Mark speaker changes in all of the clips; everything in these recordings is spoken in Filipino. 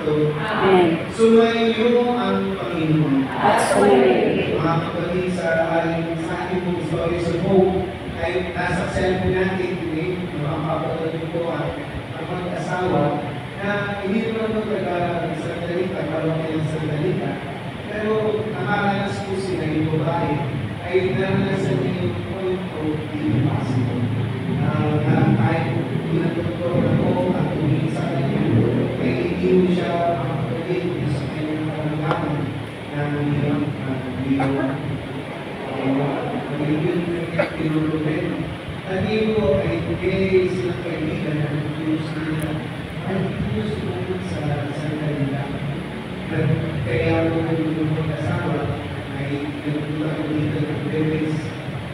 Speaker 1: Santo.
Speaker 2: Amen.
Speaker 1: Sumainyo ang Panginoon.
Speaker 2: At sumainyo.
Speaker 1: Mga kapatid, sa ating pong story sa Hope, ay nasaksihan po natin din, mga kapatid po at ang mag-asawa, na hindi naman ito talaga sandali, parang kailang sandali ka. Pero nakaranas po sila yung babae, ay naranasan niya yung point of impossible. Kahit pinatuturo na po at tumingin sa kanya, ay hindi mo siya makapagin sa kanyang karangalan na hirap at hirap. Magiging tinulutin. At ito ay kay silang kaibigan na nag-use nila ay nag-use naman sa kanila. Kaya yung mag-asawa ay nagtulak dito ng bebes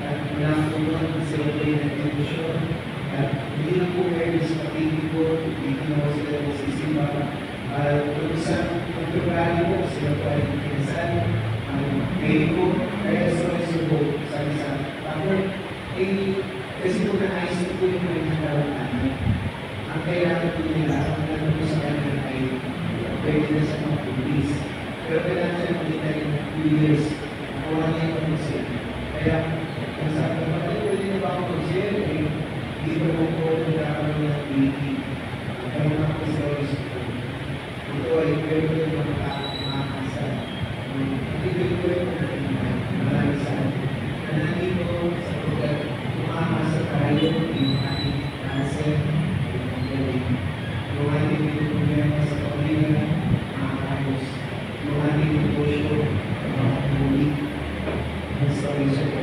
Speaker 1: at nakulang sila kayo ng intensyon. At hindi na po kayo sa patigil po, hindi na sila nagsisimba. Kung isang pagkagali po, sila po ay pinsan. Ngayon po, kaya sa po, sa tapos, kasi po na-ayos po yung mga nagkaroon namin. Ang kailangan po nila, ang kailangan po sa kanya ay pwede na sa mga pulis. Pero kailangan siya makita rin ng 2 years. Nakuha niya po siya. Kaya, ang sabi ko, pwede na ba ako mag-share? Hindi pa po po nagkakaroon ng baby. Kaya mga po sa oras po. Ito ay pwede na makakasa. Hindi ko rin maraming sa atin. Nandito sa pagkat umamasa tayo yung ating cancer, yung galing. Yung ating problema sa pamilya, makakayos. Yung ating negosyo, makakuli. Ang story sa ko.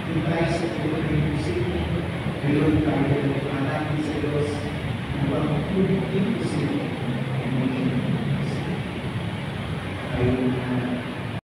Speaker 1: Yung tayo sa tulad ng posible, ngayon tayo natin sa Diyos, upang imposible.